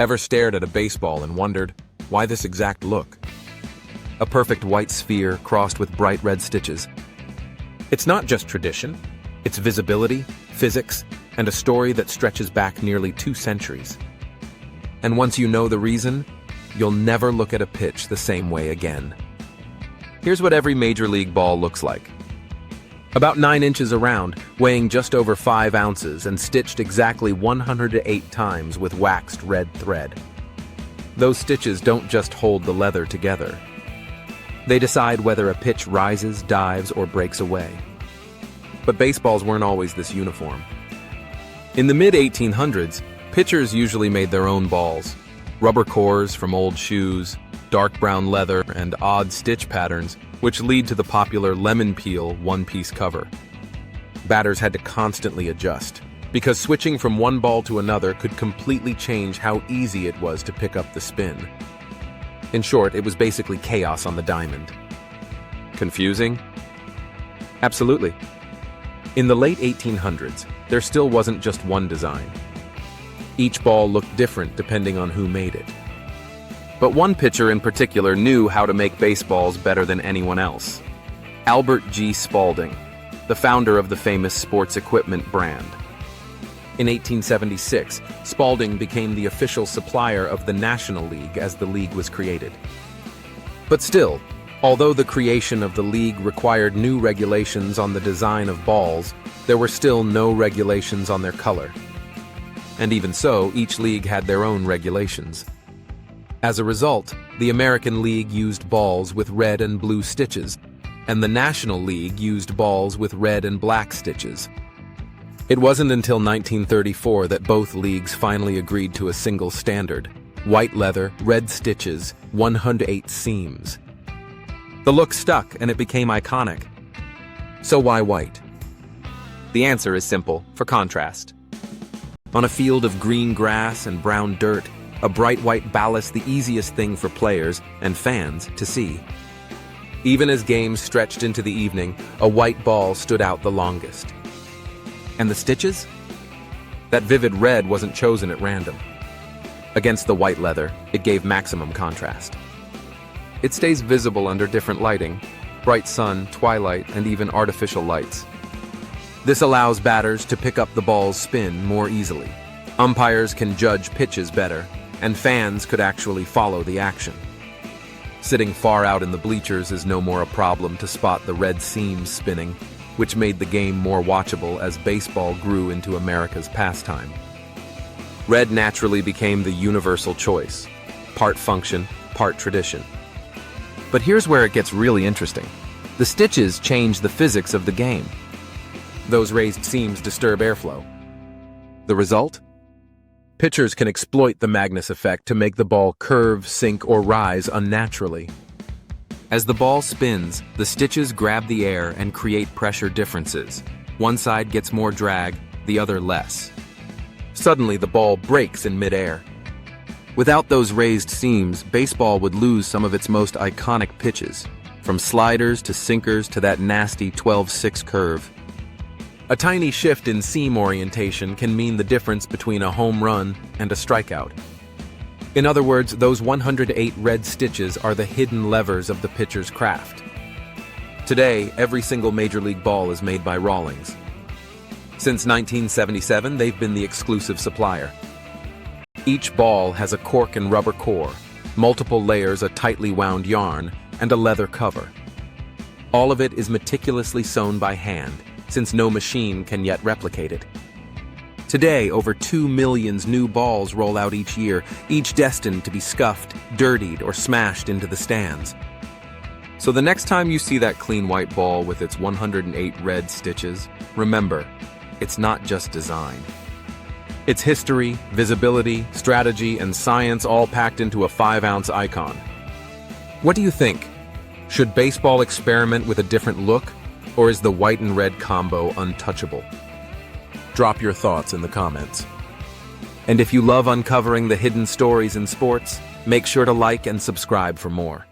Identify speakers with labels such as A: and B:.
A: Ever stared at a baseball and wondered, why this exact look? A perfect white sphere crossed with bright red stitches. It's not just tradition, it's visibility, physics, and a story that stretches back nearly 2 centuries. And once you know the reason, you'll never look at a pitch the same way again. Here's what every Major League ball looks like. About 9 inches around, weighing just over 5 ounces and stitched exactly 108 times with waxed red thread. Those stitches don't just hold the leather together. They decide whether a pitch rises, dives, or breaks away. But baseballs weren't always this uniform. In the mid-1800s, pitchers usually made their own balls. Rubber cores from old shoes, dark brown leather, and odd stitch patterns, which lead to the popular lemon peel one-piece cover. Batters had to constantly adjust, because switching from one ball to another could completely change how easy it was to pick up the spin. In short, it was basically chaos on the diamond. Confusing? Absolutely. In the late 1800s, there still wasn't just one design. Each ball looked different depending on who made it. But one pitcher in particular knew how to make baseballs better than anyone else. Albert G. Spalding, the founder of the famous sports equipment brand. In 1876, Spalding became the official supplier of the National League as the league was created. But still, although the creation of the league required new regulations on the design of balls, there were still no regulations on their color. And even so, each league had their own regulations. As a result, the American League used balls with red and blue stitches, and the National League used balls with red and black stitches. It wasn't until 1934 that both leagues finally agreed to a single standard: white leather, red stitches, 108 seams. The look stuck and it became iconic. So why white? The answer is simple: for contrast. On a field of green grass and brown dirt, a bright white ballast the easiest thing for players and fans to see. Even as games stretched into the evening, a white ball stood out the longest. And the stitches? That vivid red wasn't chosen at random. Against the white leather, it gave maximum contrast. It stays visible under different lighting: bright sun, twilight, and even artificial lights. This allows batters to pick up the ball's spin more easily. Umpires can judge pitches better, and fans could actually follow the action. Sitting far out in the bleachers is no more a problem to spot the red seams spinning, which made the game more watchable as baseball grew into America's pastime. Red naturally became the universal choice, part function, part tradition. But here's where it gets really interesting. The stitches change the physics of the game. Those raised seams disturb airflow. The result? Pitchers can exploit the Magnus effect to make the ball curve, sink, or rise unnaturally. As the ball spins, the stitches grab the air and create pressure differences. One side gets more drag, the other less. Suddenly, the ball breaks in midair. Without those raised seams, baseball would lose some of its most iconic pitches, from sliders to sinkers to that nasty 12-6 curve. A tiny shift in seam orientation can mean the difference between a home run and a strikeout. In other words, those 108 red stitches are the hidden levers of the pitcher's craft. Today, every single Major League ball is made by Rawlings. Since 1977, they've been the exclusive supplier. Each ball has a cork and rubber core, multiple layers of tightly wound yarn, and a leather cover. All of it is meticulously sewn by hand, since no machine can yet replicate it. Today, over 2 million new balls roll out each year, each destined to be scuffed, dirtied, or smashed into the stands. So the next time you see that clean white ball with its 108 red stitches, remember, it's not just design. It's history, visibility, strategy, and science all packed into a 5-ounce icon. What do you think? Should baseball experiment with a different look? Or is the white and red combo untouchable? Drop your thoughts in the comments. And if you love uncovering the hidden stories in sports, make sure to like and subscribe for more.